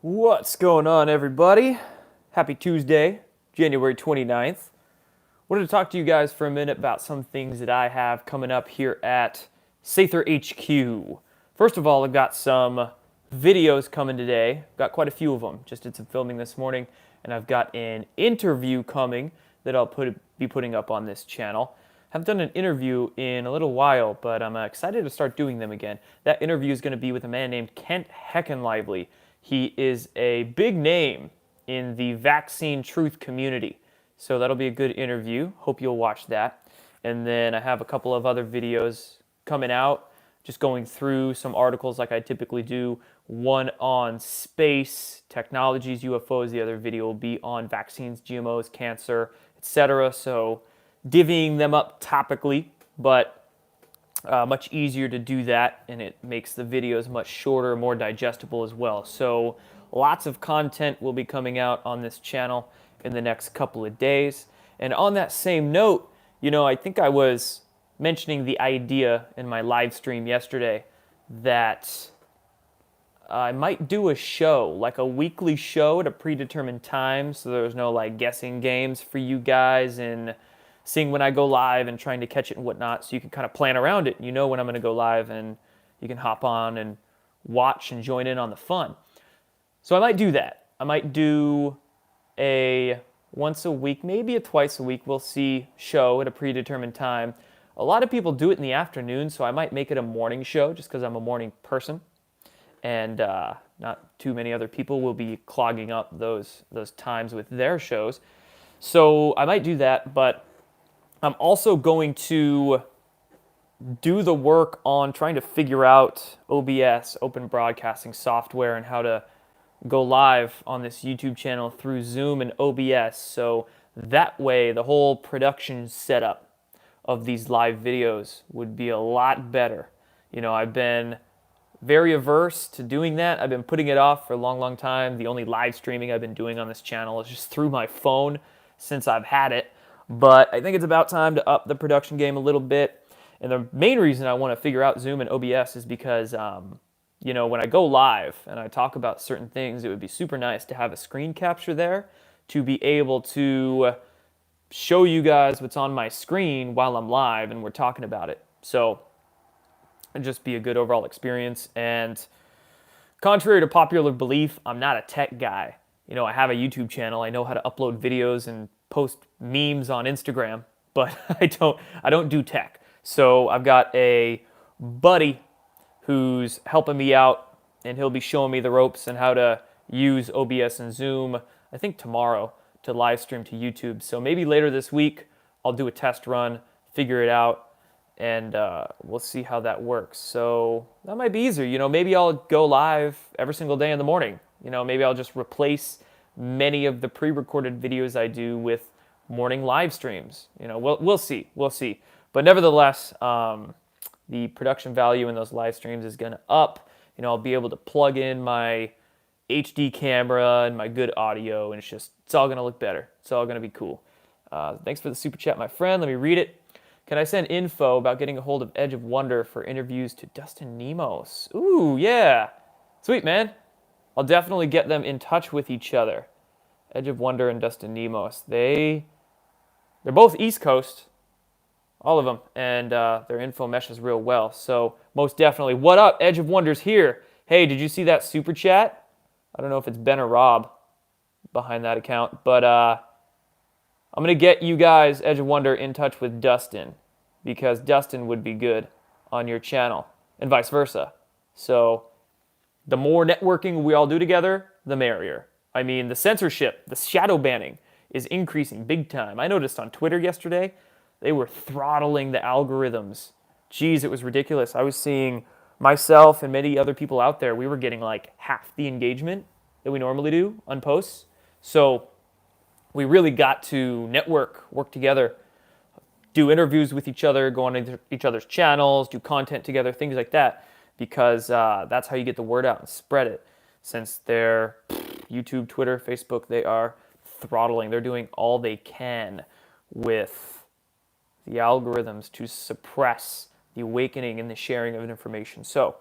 What's going on, everybody? Happy Tuesday, January 29th. Wanted to talk to you guys for a minute about some things that I have coming up here at Sather HQ. First of all, I've got some videos coming today. Got quite a few of them. Just did some filming this morning, and I've got an interview coming that I'll be putting up on this channel. Haven't done an interview in a little while, but I'm excited to start doing them again. That interview is going to be with a man named Kent Heckenlively. He is a big name in the vaccine truth community. So that'll be a good interview. Hope you'll watch that. And then I have a couple of other videos coming out, just going through some articles like I typically do. One on space, technologies, UFOs. The other video will be on vaccines, GMOs, cancer, etc. So divvying them up topically, but much easier to do that, and it makes the videos much shorter, more digestible as well. So lots of content will be coming out on this channel in the next couple of days. And on that same note, I think I was mentioning the idea in my live stream yesterday that I might do a show, like a weekly show at a predetermined time, so there's no like guessing games for you guys and seeing when I go live and trying to catch it and whatnot, so you can kind of plan around it. You know when I'm going to go live, and you can hop on and watch and join in on the fun. So I might do that. I might do a once a week, maybe a twice a week, we'll see, show at a predetermined time. A lot of people do it in the afternoon, so I might make it a morning show just because I'm a morning person. And not too many other people will be clogging up those times with their shows. So I might do that, but I'm also going to do the work on trying to figure out OBS, open broadcasting software, and how to go live on this YouTube channel through Zoom and OBS. So that way, the whole production setup of these live videos would be a lot better. I've been very averse to doing that. I've been putting it off for a long, long time. The only live streaming I've been doing on this channel is just through my phone since I've had it. But I think it's about time to up the production game a little bit. And the main reason I want to figure out Zoom and OBS is because, when I go live and I talk about certain things, it would be super nice to have a screen capture there to be able to show you guys what's on my screen while I'm live and we're talking about it. So it'd just be a good overall experience. And contrary to popular belief, I'm not a tech guy. I have a YouTube channel. I know how to upload videos and post memes on Instagram, but I don't do tech. So I've got a buddy who's helping me out, and he'll be showing me the ropes and how to use OBS and Zoom, I think tomorrow, to live stream to YouTube. So maybe later this week, I'll do a test run, figure it out, and we'll see how that works. So that might be easier. Maybe I'll go live every single day in the morning. Maybe I'll just replace many of the pre-recorded videos I do with morning live streams. We'll see. But nevertheless, the production value in those live streams is going to up. I'll be able to plug in my HD camera and my good audio, and it's all going to look better. It's all going to be cool. Thanks for the super chat, my friend. Let me read it. Can I send info about getting a hold of Edge of Wonder for interviews to Dustin Nemos? Ooh, yeah. Sweet, man. I'll definitely get them in touch with each other. Edge of Wonder and Dustin Nemos. They're both East Coast, all of them, and their info meshes real well. So most definitely. What up? Edge of Wonder's here. Hey, did you see that super chat? I don't know if it's Ben or Rob behind that account, but I'm going to get you guys, Edge of Wonder, in touch with Dustin, because Dustin would be good on your channel, and vice versa. So the more networking we all do together, the merrier. I mean, the censorship, the shadow banning is increasing big time. I noticed on Twitter yesterday, they were throttling the algorithms. Geez, it was ridiculous. I was seeing myself and many other people out there, we were getting like half the engagement that we normally do on posts. So we really got to work together, do interviews with each other, go on each other's channels, do content together, things like that, because that's how you get the word out and spread it. Since they're YouTube, Twitter, Facebook, they are throttling. They're doing all they can with the algorithms to suppress the awakening and the sharing of information. So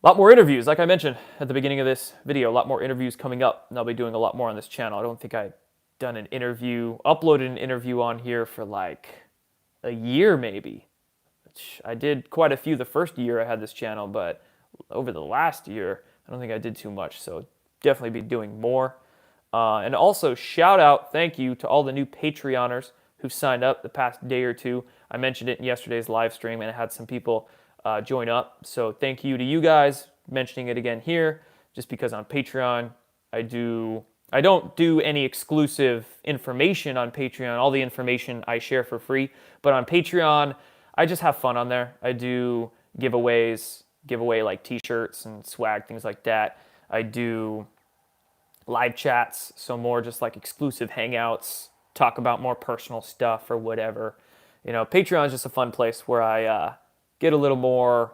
A lot more interviews, like I mentioned at the beginning of this video, a lot more interviews coming up, and I'll be doing a lot more on this channel. I don't think I've done an interview, uploaded an interview on here for like a year maybe. Which I did quite a few the first year I had this channel, but over the last year, I don't think I did too much, so definitely be doing more. And also, shout out, thank you to all the new Patreoners who signed up the past day or two. I mentioned it in yesterday's live stream, and I had some people join up. So thank you to you guys. Mentioning it again here, just because on Patreon, I don't do any exclusive information on Patreon. All the information I share for free. But on Patreon, I just have fun on there. I do giveaways, give away like t-shirts and swag, things like that. I do live chats, so more just like exclusive hangouts, talk about more personal stuff or whatever. You know, Patreon is just a fun place where I get a little more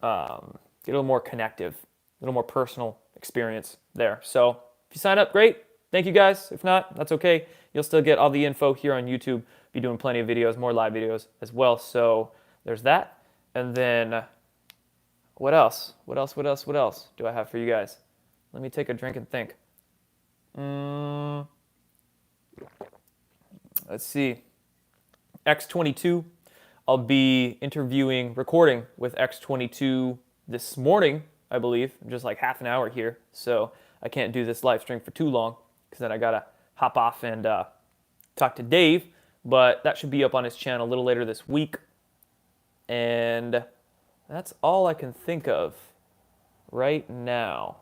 connective, a little more personal experience there. So if you sign up, great. Thank you guys. If not, that's okay. You'll still get all the info here on YouTube. Be doing plenty of videos, more live videos as well. So there's that. And then what else? What else do I have for you guys? Let me take a drink and think. Let's see. X22. I'll be recording with X22 this morning, I believe. Just like half an hour here. So I can't do this live stream for too long because then I got to hop off and talk to Dave. But that should be up on his channel a little later this week. And that's all I can think of right now.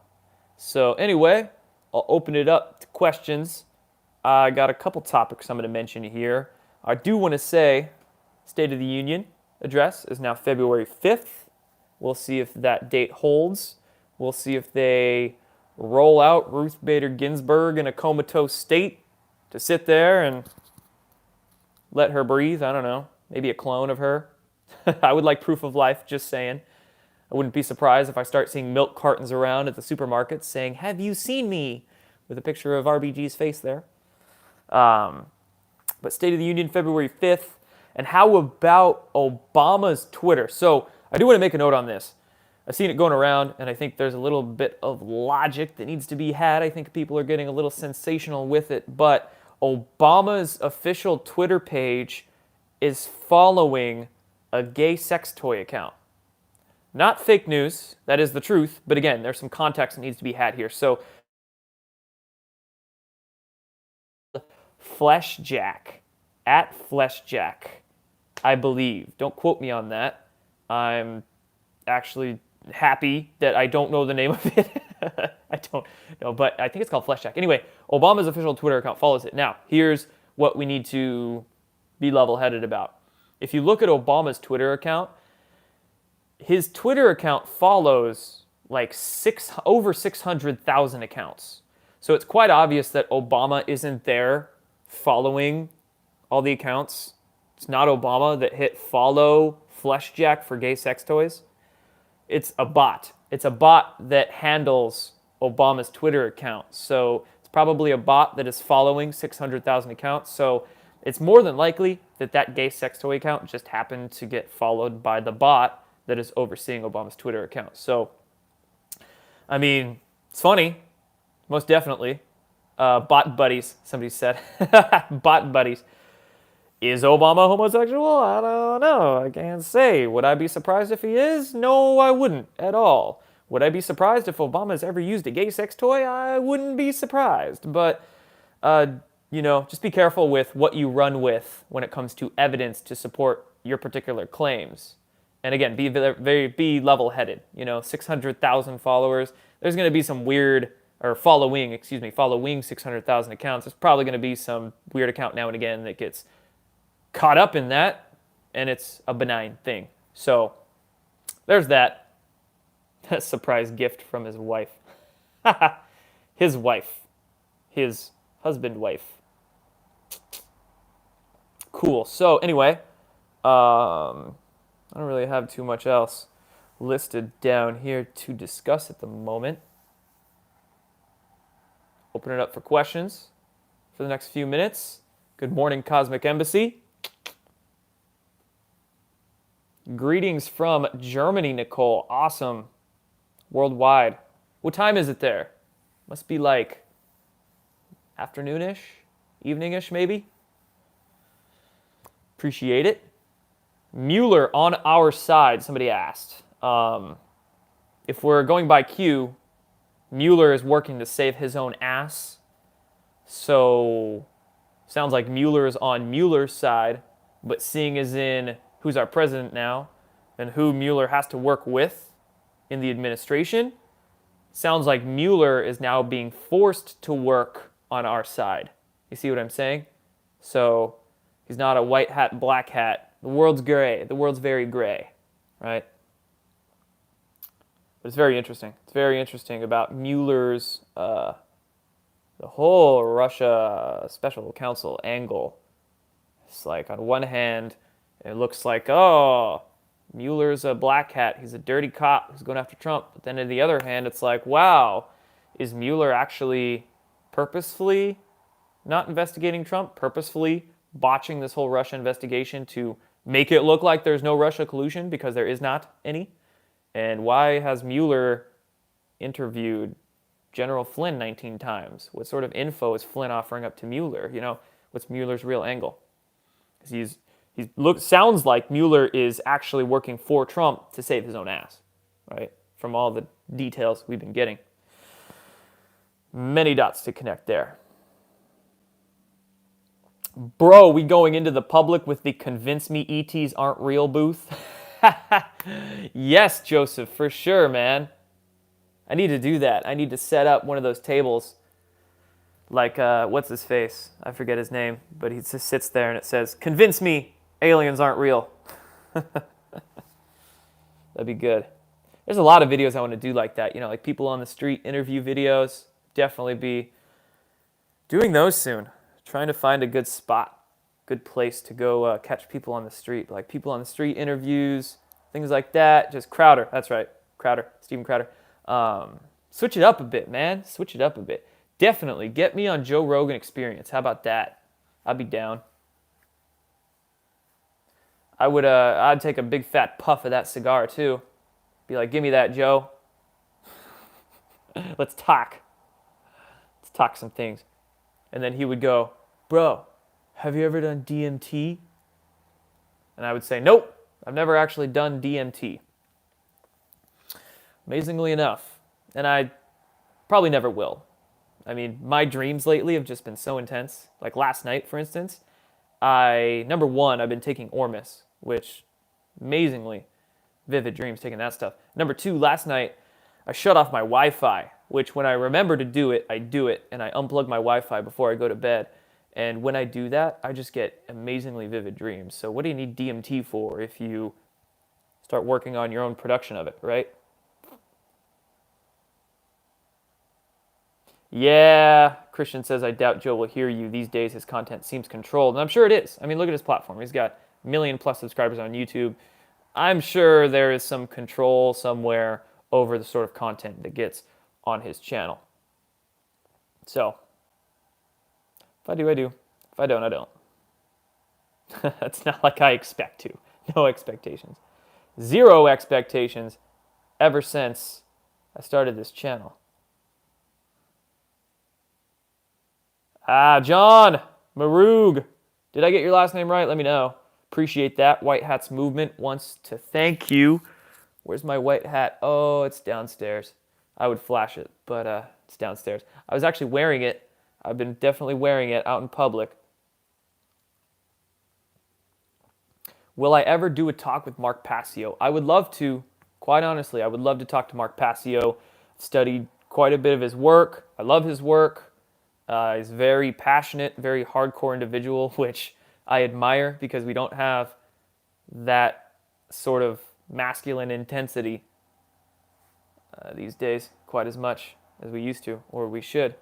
So anyway, I'll open it up to questions. I got a couple topics I'm going to mention here. I do want to say State of the Union address is now February 5th. We'll see if that date holds. We'll see if they roll out Ruth Bader Ginsburg in a comatose state to sit there and let her breathe. I don't know. Maybe a clone of her. I would like proof of life, just saying. I wouldn't be surprised if I start seeing milk cartons around at the supermarkets saying, "Have you seen me?" with a picture of RBG's face there. But State of the Union, February 5th. And how about Obama's Twitter? So I do want to make a note on this. I've seen it going around, and I think there's a little bit of logic that needs to be had. I think people are getting a little sensational with it. But Obama's official Twitter page is following a gay sex toy account. Not fake news, that is the truth, but again, there's some context that needs to be had here. So, Fleshjack, at Fleshjack, I believe. Don't quote me on that. I'm actually happy that I don't know the name of it. I don't know, but I think it's called Fleshjack. Anyway, Obama's official Twitter account follows it. Now, here's what we need to be level-headed about. If you look at Obama's Twitter account, his Twitter account follows like over 600,000 accounts. So it's quite obvious that Obama isn't there following all the accounts. It's not Obama that hit follow Fleshjack for gay sex toys. It's a bot. It's a bot that handles Obama's Twitter account. So it's probably a bot that is following 600,000 accounts. So it's more than likely that that gay sex toy account just happened to get followed by the bot that is overseeing Obama's Twitter account. So, I mean, it's funny, most definitely. Bot buddies, somebody said. Bot buddies. Is Obama homosexual? I don't know. I can't say. Would I be surprised if he is? No, I wouldn't at all. Would I be surprised if Obama's ever used a gay sex toy? I wouldn't be surprised. But, just be careful with what you run with when it comes to evidence to support your particular claims. And again, be level-headed. 600,000 followers. There's going to be some weird, or following 600,000 accounts. There's probably going to be some weird account now and again that gets caught up in that, and it's a benign thing. So there's that. That surprise gift from his wife. His wife. His husband-wife. Cool. So anyway, I don't really have too much else listed down here to discuss at the moment. Open it up for questions for the next few minutes. Good morning, Cosmic Embassy. Greetings from Germany, Nicole. Awesome. worldwide. What time is it there? Must be like afternoonish, eveningish maybe. Appreciate it. Mueller on our side, somebody asked. If we're going by Q, Mueller is working to save his own ass. So, sounds like Mueller is on Mueller's side, but seeing as in who's our president now and who Mueller has to work with in the administration, sounds like Mueller is now being forced to work on our side. You see what I'm saying? So, he's not a white hat, black hat. The world's gray. The world's very gray, right? But it's very interesting. It's very interesting about Mueller's, the whole Russia special counsel angle. It's like, on one hand, it looks like, oh, Mueller's a black hat. He's a dirty cop who's going after Trump. But then on the other hand, it's like, wow, is Mueller actually purposefully not investigating Trump? Purposefully botching this whole Russia investigation to make it look like there's no Russia collusion because there is not any? And why has Mueller interviewed General Flynn 19 times? What sort of info is Flynn offering up to Mueller? You know, what's Mueller's real angle? Because sounds like Mueller is actually working for Trump to save his own ass, right? From all the details we've been getting. Many dots to connect there. Bro, we going into the public with the convince me ETs aren't real booth? Yes, Joseph, for sure, man. I need to do that. I need to set up one of those tables like, what's his face? I forget his name, but he just sits there and it says, convince me aliens aren't real. That'd be good. There's a lot of videos I want to do like that, you know, like people on the street interview videos. Definitely be doing those soon. Trying to find a good spot, good place to go catch people on the street, like people on the street interviews, things like that. Just Crowder, that's right, Crowder, Steven Crowder. Switch it up a bit, man. Switch it up a bit. Definitely get me on Joe Rogan Experience. How about that? I'd be down. I'd take a big fat puff of that cigar too. Be like, give me that, Joe. Let's talk. Let's talk some things. And then he would go, bro, have you ever done DMT? And I would say, nope, I've never actually done DMT. Amazingly enough. And I probably never will. I mean, my dreams lately have just been so intense. Like last night, for instance, number one, I've been taking Ormus, which amazingly vivid dreams taking that stuff. Number two, last night, I shut off my Wi-Fi, which when I remember to do it, I do it, and I unplug my Wi-Fi before I go to bed. And when I do that, I just get amazingly vivid dreams. So what do you need DMT for if you start working on your own production of it, right? Yeah, Christian says, I doubt Joe will hear you. These days his content seems controlled. And I'm sure it is. I mean, look at his platform. He's got 1 million plus subscribers on YouTube. I'm sure there is some control somewhere over the sort of content that gets on his channel. So, if I do, I do. If I don't, I don't. It's not like I expect to. No expectations. 0 expectations ever since I started this channel. John Marug. Did I get your last name right? Let me know. Appreciate that. White Hats Movement wants to thank you. Where's my white hat? Oh, it's downstairs. I would flash it, but it's downstairs. I was actually wearing it. I've been definitely wearing it out in public. Will I ever do a talk with Mark Passio? I would love to. Quite honestly, I would love to talk to Mark Passio. I've studied quite a bit of his work. I love his work. He's very passionate, very hardcore individual, which I admire because we don't have that sort of masculine intensity these days quite as much as we used to, or we should.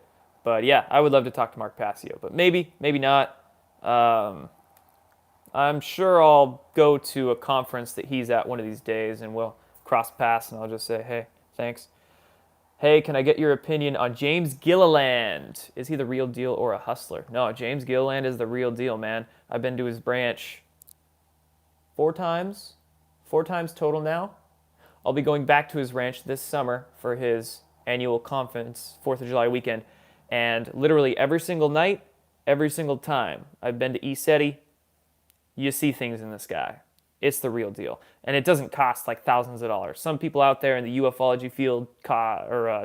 But yeah, I would love to talk to Mark Passio, but maybe not. I'm sure I'll go to a conference that he's at one of these days and we'll cross paths and I'll just say, hey, thanks. Hey, can I get your opinion on James Gilliland? Is he the real deal or a hustler? No, James Gilliland is the real deal, man. I've been to his branch 4 times total now. I'll be going back to his ranch this summer for his annual conference, 4th of July weekend. And literally every single night, every single time I've been to ECETI, you see things in the sky. It's the real deal. And it doesn't cost like thousands of dollars. Some people out there in the ufology field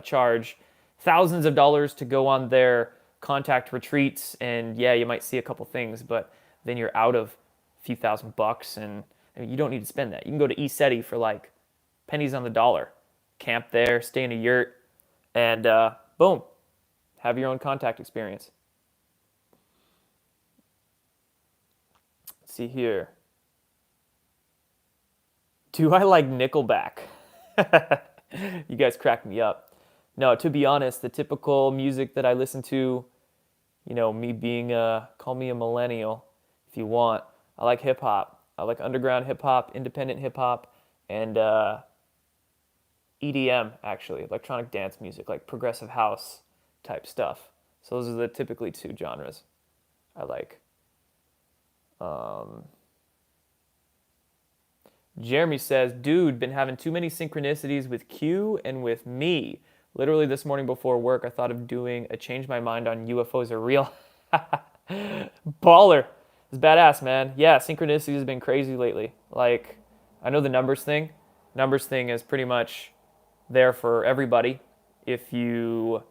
charge thousands of dollars to go on their contact retreats. And yeah, you might see a couple things, but then you're out of a few $1,000 and I mean, you don't need to spend that. You can go to ECETI for like pennies on the dollar. Camp there, stay in a yurt, and boom, have your own contact experience. Let's see here. Do I like Nickelback? You guys crack me up. No, to be honest, the typical music that I listen to, you know, me being call me a millennial if you want. I like hip hop. I like underground hip hop, independent hip hop, and EDM, actually, electronic dance music, like progressive house type stuff. So those are the typically two genres I like. Jeremy says, dude, been having too many synchronicities with Q and with me. Literally this morning before work, I thought of doing a change my mind on UFOs are real. Baller. It's badass, man. Yeah, synchronicity has been crazy lately. Like, I know the numbers thing. Numbers thing is pretty much there for everybody if you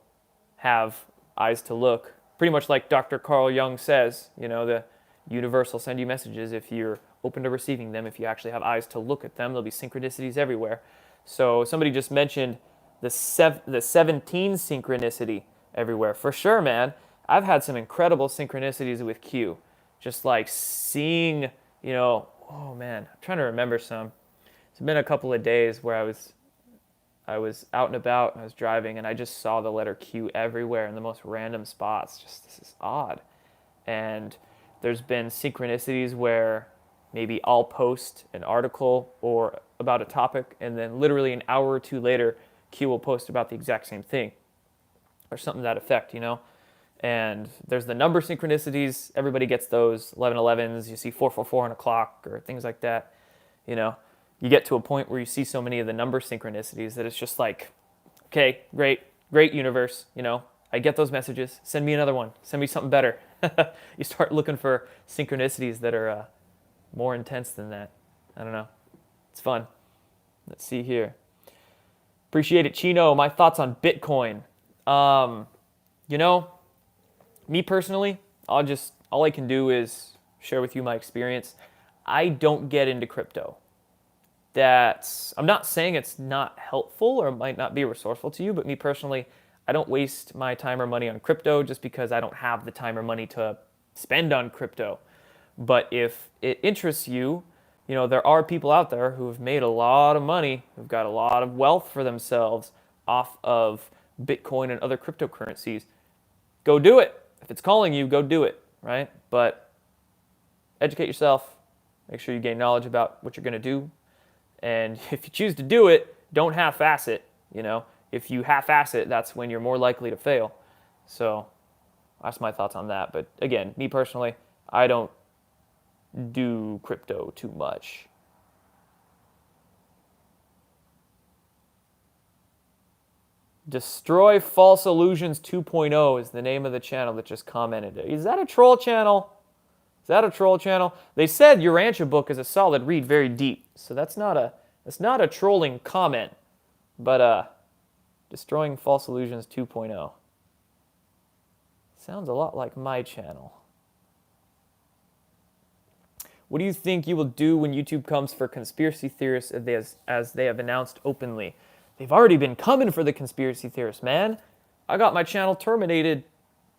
have eyes to look. Pretty much like Dr. Carl Jung says, you know, the universe will send you messages if you're open to receiving them. If you actually have eyes to look at them, there'll be synchronicities everywhere. So somebody just mentioned the 17 synchronicity everywhere. For sure, man. I've had some incredible synchronicities with Q. Just like seeing, you know, oh man, I'm trying to remember some. It's been a couple of days where I was out and about and I was driving and I just saw the letter Q everywhere in the most random spots. Just, this is odd. And there's been synchronicities where maybe I'll post an article or about a topic and then literally an hour or two later, Q will post about the exact same thing or something to that effect, you know? And there's the number synchronicities. Everybody gets those 1111s. You see 444 on a clock or things like that. You know, you get to a point where you see so many of the number synchronicities that it's just like, okay, great universe. You know, I get those messages. Send me another one. Send me something better. You start looking for synchronicities that are more intense than that. I don't know. It's fun. Let's see here. Appreciate it, Chino. My thoughts on Bitcoin. You know, me personally, all I can do is share with you my experience. I don't get into crypto. I'm not saying it's not helpful or might not be resourceful to you, but me personally, I don't waste my time or money on crypto just because I don't have the time or money to spend on crypto. But if it interests you, you know, there are people out there who have made a lot of money, who've got a lot of wealth for themselves off of Bitcoin and other cryptocurrencies. Go do it. If it's calling you, go do it, right? But educate yourself. Make sure you gain knowledge about what you're going to do. And if you choose to do it, don't half-ass it, you know. If you half-ass it, that's when you're more likely to fail. So that's my thoughts on that. But again, me personally, I don't do crypto too much. Destroy False Illusions 2.0 is the name of the channel that just commented. Is that a troll channel? Is that a troll channel? They said your Rancha book is a solid read, very deep. So that's not a trolling comment. But Destroying False Illusions 2.0 sounds a lot like my channel. What do you think you will do when YouTube comes for conspiracy theorists as they have announced openly? They've already been coming for the conspiracy theorists, man. I got my channel terminated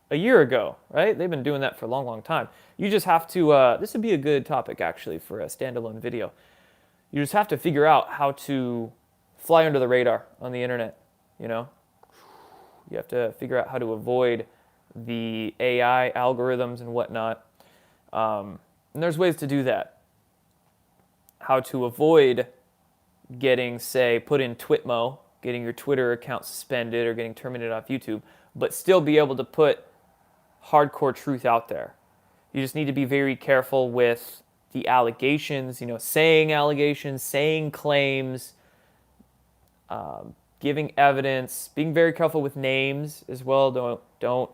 a year ago, right? They've been doing that for a long, long time. You just have to, this would be a good topic actually for a standalone video. You just have to figure out how to fly under the radar on the internet, you know? You have to figure out how to avoid the AI algorithms and whatnot. And there's ways to do that. How to avoid getting, say, put in Twitmo, getting your Twitter account suspended or getting terminated off YouTube, but still be able to put hardcore truth out there. You just need to be very careful with the allegations, you know, saying allegations, saying claims, giving evidence, being very careful with names as well. Don't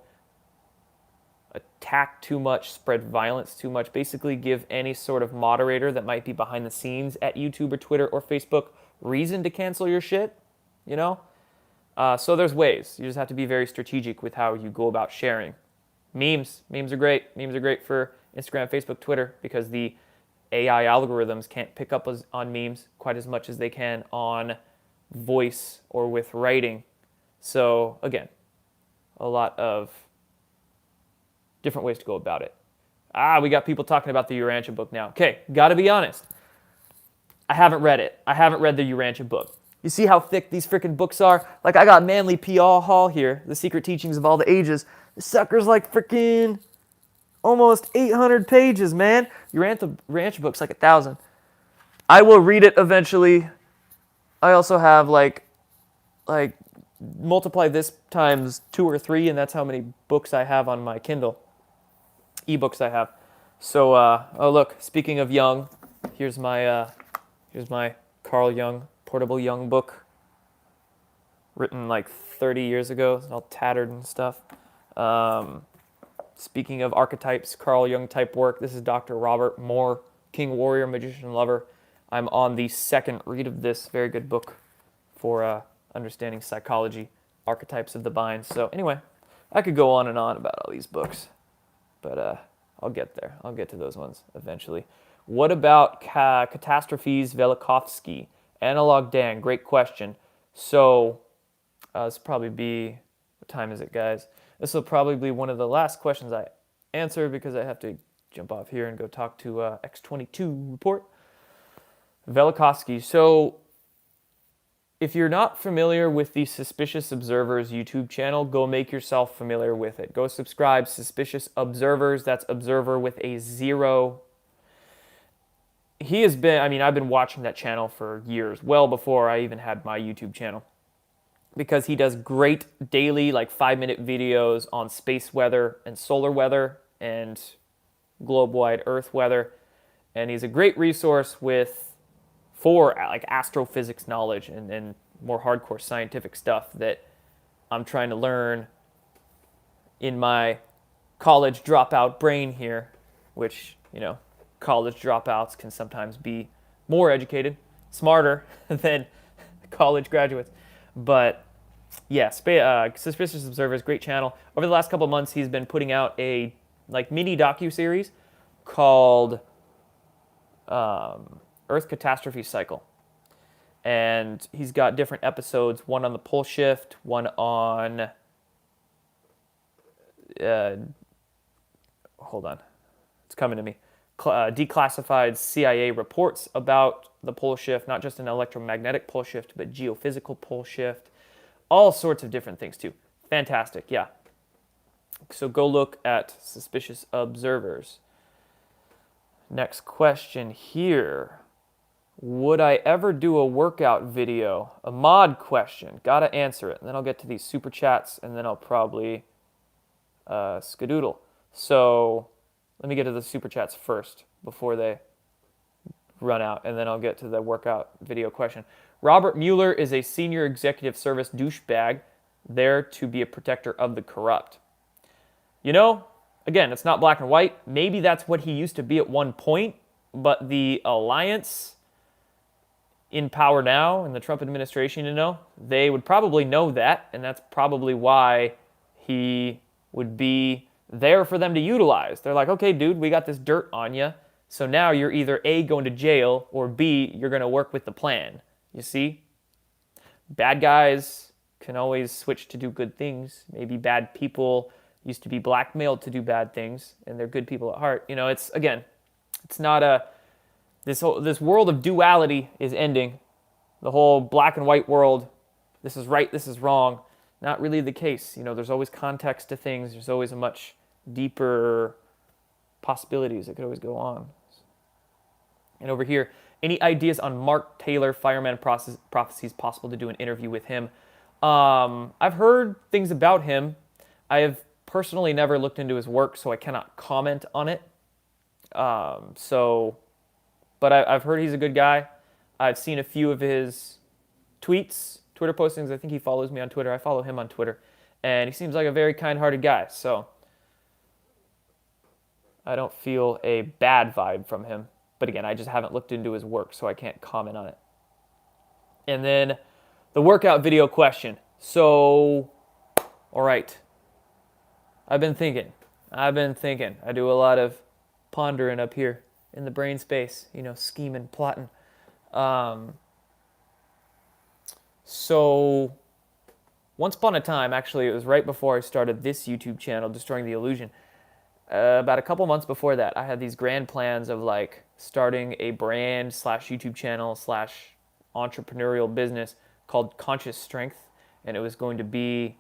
attack too much, spread violence too much. Basically, give any sort of moderator that might be behind the scenes at YouTube or Twitter or Facebook reason to cancel your shit. You know. So there's ways. You just have to be very strategic with how you go about sharing. Memes are great. Memes are great for Instagram, Facebook, Twitter because the AI algorithms can't pick up on memes quite as much as they can on voice or with writing. So again, a lot of different ways to go about it. We got people talking about the Urantia book now. Okay, got to be honest. I haven't read it. I haven't read the Urantia book. You see how thick these freaking books are? Like, I got Manly P. Hall here, The Secret Teachings of All the Ages. This sucker's like freaking almost 800 pages, man. Urantia book's like 1,000. I will read it eventually. I also have like multiply this times 2 or 3, and that's how many books I have on my Kindle. Ebooks I have. So, oh look, speaking of Jung, here's my Carl Jung Portable Jung book, written like 30 years ago. It's all tattered and stuff. Speaking of archetypes, Carl Jung type work, this is Dr. Robert Moore, King, Warrior, Magician, Lover. I'm on the second read of this very good book for understanding psychology, archetypes of the mind. So anyway, I could go on and on about all these books, but I'll get there. I'll get to those ones eventually. What about Catastrophes Velikovsky? Analog Dan, great question. So this will probably be, what time is it, guys? This will probably be one of the last questions I answer because I have to jump off here and go talk to X22 report. Velikovsky. So if you're not familiar with the Suspicious Observers YouTube channel, go make yourself familiar with it. Go subscribe, Suspicious Observers. That's observer with a 0. He has been, I've been watching that channel for years, well before I even had my YouTube channel, because he does great daily, like 5-minute videos on space weather and solar weather and globe-wide Earth weather. And he's a great resource for like astrophysics knowledge and more hardcore scientific stuff that I'm trying to learn in my college dropout brain here, which, college dropouts can sometimes be more educated, smarter than college graduates. But yeah, Suspicious Observers, great channel. Over the last couple of months, he's been putting out a mini docu-series called Earth Catastrophe Cycle. And he's got different episodes, one on the pole shift, one on hold on, it's coming to me. Declassified CIA reports about the pole shift, not just an electromagnetic pole shift, but geophysical pole shift, all sorts of different things too. Fantastic, yeah. So go look at Suspicious Observers. Next question here. Would I ever do a workout video? A mod question. Gotta answer it. And then I'll get to these super chats, and then I'll probably skadoodle. So let me get to the super chats first before they run out, and then I'll get to the workout video question. Robert Mueller is a senior executive service douchebag there to be a protector of the corrupt. Again, it's not black and white. Maybe that's what he used to be at one point, but the alliance in power now in the Trump administration, they would probably know that, and that's probably why he would be there for them to utilize. They're like, okay, dude, we got this dirt on you, so now you're either A, going to jail, or B, you're going to work with the plan. You see? Bad guys can always switch to do good things. Maybe bad people used to be blackmailed to do bad things, and they're good people at heart. It's not this world of duality is ending. The whole black and white world, this is right, this is wrong, not really the case. There's always context to things. There's always a much deeper possibilities that could always go on. And over here, any ideas on Mark Taylor, Fireman Prophecies, possible to do an interview with him? I've heard things about him. I have personally never looked into his work, so I cannot comment on it. But I've heard he's a good guy. I've seen a few of his tweets, Twitter postings. I think he follows me on Twitter. I follow him on Twitter. And he seems like a very kind-hearted guy. So I don't feel a bad vibe from him. But again, I just haven't looked into his work, so I can't comment on it. And then the workout video question. So, all right. I've been thinking. I do a lot of pondering up here in the brain space, scheming, plotting. So, once upon a time, actually, it was right before I started this YouTube channel, Destroying the Illusion. About a couple months before that, I had these grand plans of like starting a brand / YouTube channel / entrepreneurial business called Conscious Strength, and it was going to be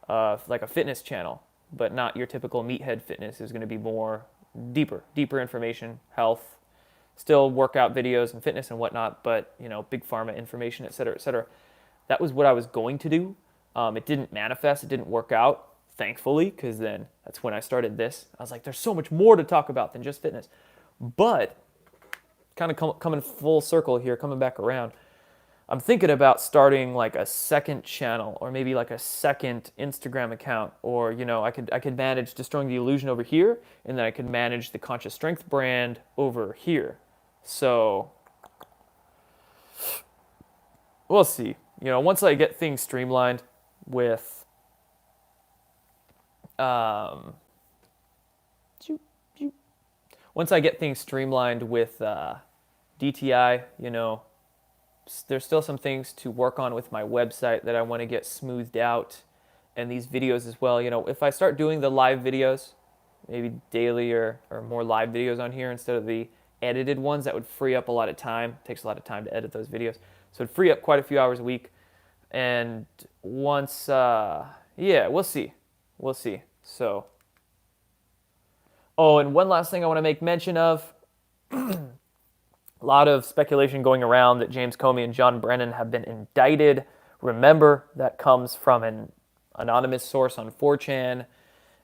like a fitness channel, but not your typical meathead fitness. It was going to be more deeper information, health, still workout videos and fitness and whatnot, but big pharma information, et cetera, et cetera. That was what I was going to do. It didn't manifest. It didn't work out, thankfully, because then that's when I started this. I was like, there's so much more to talk about than just fitness. But kind of coming full circle here, coming back around, I'm thinking about starting like a second channel or maybe like a second Instagram account, or I could manage Destroying the Illusion over here, and then I could manage the Conscious Strength brand over here. So we'll see. Once I get things streamlined with DTI, there's still some things to work on with my website that I want to get smoothed out, and these videos as well. If I start doing the live videos, maybe daily or more live videos on here instead of the edited ones, that would free up a lot of time. It takes a lot of time to edit those videos. So it'd free up quite a few hours a week. And once, we'll see. So, and one last thing I want to make mention of. A lot of speculation going around that James Comey and John Brennan have been indicted. Remember, that comes from an anonymous source on 4chan,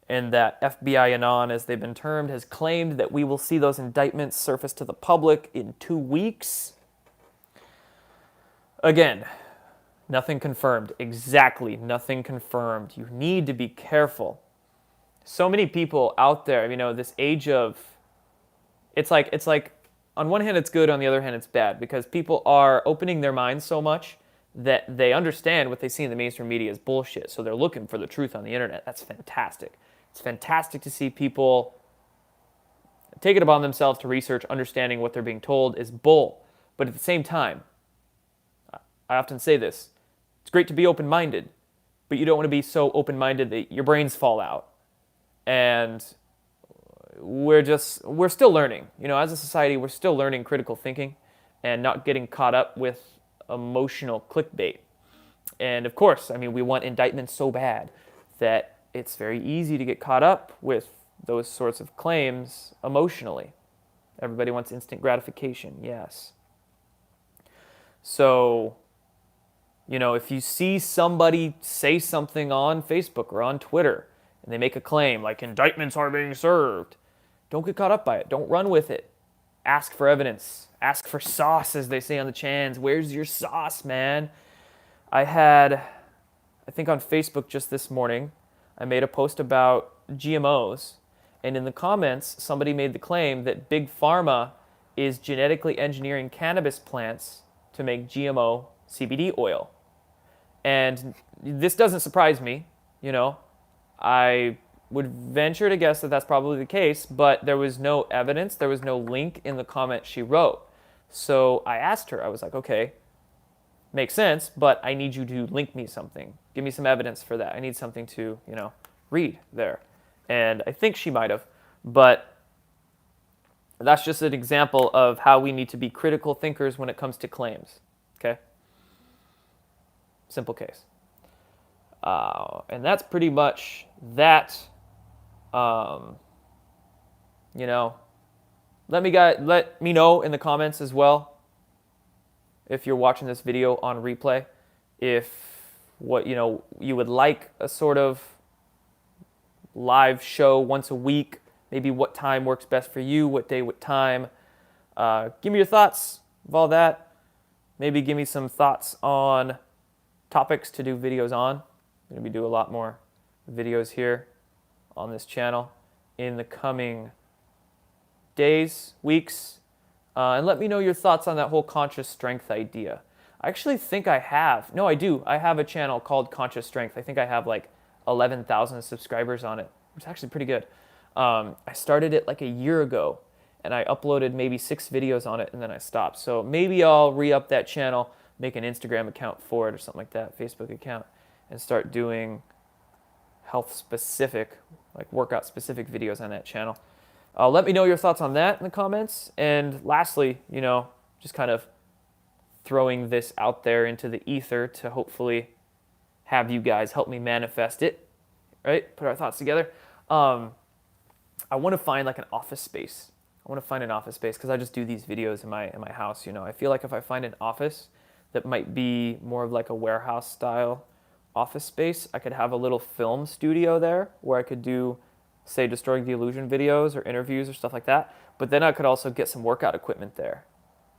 and that FBI Anon, as they've been termed, has claimed that we will see those indictments surface to the public in 2 weeks. Again, nothing confirmed. Exactly, nothing confirmed. You need to be careful. So many people out there, this age of, it's like, on one hand, it's good. On the other hand, it's bad, because people are opening their minds so much that they understand what they see in the mainstream media is bullshit. So they're looking for the truth on the internet. That's fantastic. It's fantastic to see people take it upon themselves to research, understanding what they're being told is bull. But at the same time, I often say this, it's great to be open-minded, but you don't want to be so open-minded that your brains fall out. And we're still learning. As a society, we're still learning critical thinking and not getting caught up with emotional clickbait. And of course, we want indictments so bad that it's very easy to get caught up with those sorts of claims emotionally. Everybody wants instant gratification, yes. So, if you see somebody say something on Facebook or on Twitter, and they make a claim like indictments are being served, don't get caught up by it. Don't run with it. Ask for evidence. Ask for sauce, as they say on the chans. Where's your sauce, man? I think on Facebook just this morning, I made a post about GMOs, and in the comments, somebody made the claim that Big Pharma is genetically engineering cannabis plants to make GMO CBD oil. And this doesn't surprise me, I would venture to guess that that's probably the case, but there was no evidence, there was no link in the comment she wrote. So I asked her, I was like, okay, makes sense, but I need you to link me something. Give me some evidence for that. I need something to, read there. And I think she might have, but that's just an example of how we need to be critical thinkers when it comes to claims, okay? Simple case. And that's pretty much that. Let me know in the comments as well, if you're watching this video on replay, if what you would like a sort of live show once a week, maybe what time works best for you, what day, what time. Give me your thoughts of all that. Maybe give me some thoughts on topics to do videos on. I'm going to be doing a lot more videos here on this channel in the coming days, weeks. And let me know your thoughts on that whole conscious strength idea. I actually think I have. No, I do. I have a channel called Conscious Strength. I think I have like 11,000 subscribers on it. It's actually pretty good. I started it like a year ago, and I uploaded maybe 6 videos on it, and then I stopped. So maybe I'll re-up that channel, make an Instagram account for it or something like that, Facebook account, and start doing health-specific, like workout-specific videos on that channel. Let me know your thoughts on that in the comments. And lastly, just kind of throwing this out there into the ether to hopefully have you guys help me manifest it, right? Put our thoughts together. I want to find like an office space. I want to find an office space because I just do these videos in my house. I feel like if I find an office that might be more of like a warehouse style office space, I could have a little film studio there where I could do, say, Destroying the Illusion videos or interviews or stuff like that. But then I could also get some workout equipment there.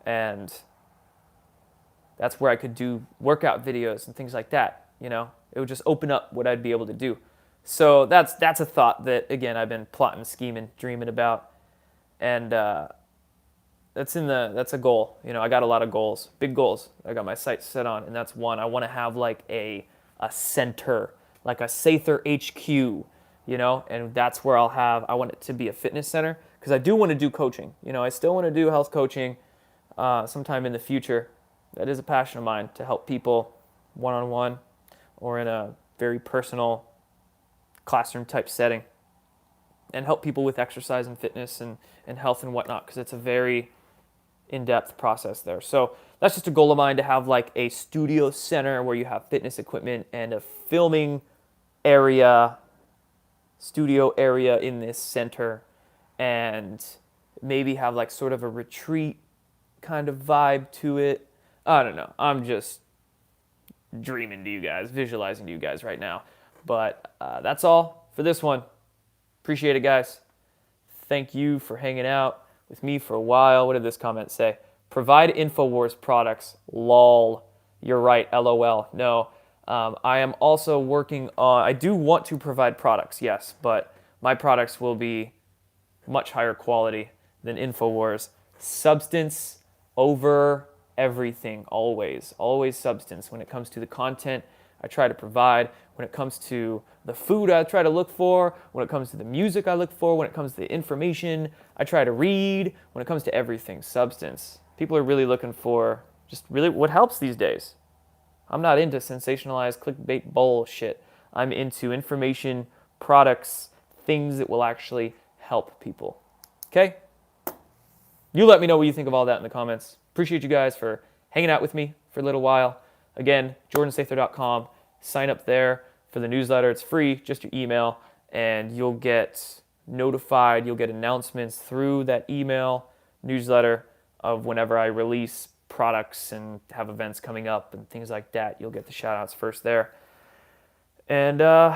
And that's where I could do workout videos and things like that. It would just open up what I'd be able to do. So that's a thought that, again, I've been plotting, scheming, dreaming about. And that's a goal. I got a lot of goals, big goals I got my sights set on, and that's one. I want to have like a center, like a Sather HQ, and that's where I want it to be a fitness center, because I do want to do coaching. I still want to do health coaching sometime in the future. That is a passion of mine, to help people one-on-one or in a very personal classroom type setting, and help people with exercise and fitness and health and whatnot, because it's a very in-depth process there. So that's just a goal of mine, to have like a studio center where you have fitness equipment and a filming area, studio area in this center, and maybe have like sort of a retreat kind of vibe to it. I don't know. I'm just dreaming to you guys, visualizing to you guys right now. But that's all for this one. Appreciate it, guys. Thank you for hanging out with me for a while. What did this comment say? Provide InfoWars products. Lol. You're right. LOL. No. I am also working on, I do want to provide products, yes, but my products will be much higher quality than InfoWars. Substance over everything, always. Always substance. When it comes to the content I try to provide, when it comes to the food I try to look for, when it comes to the music I look for, when it comes to the information I try to read, when it comes to everything, substance. People are really looking for just really what helps these days. I'm not into sensationalized clickbait bullshit. I'm into information, products, things that will actually help people. Okay? You let me know what you think of all that in the comments. Appreciate you guys for hanging out with me for a little while. Again, jordansather.com. Sign up there for the newsletter. It's free, just your email, and you'll get notified. You'll get announcements through that email newsletter of whenever I release products and have events coming up and things like that. You'll get the shout outs first there. And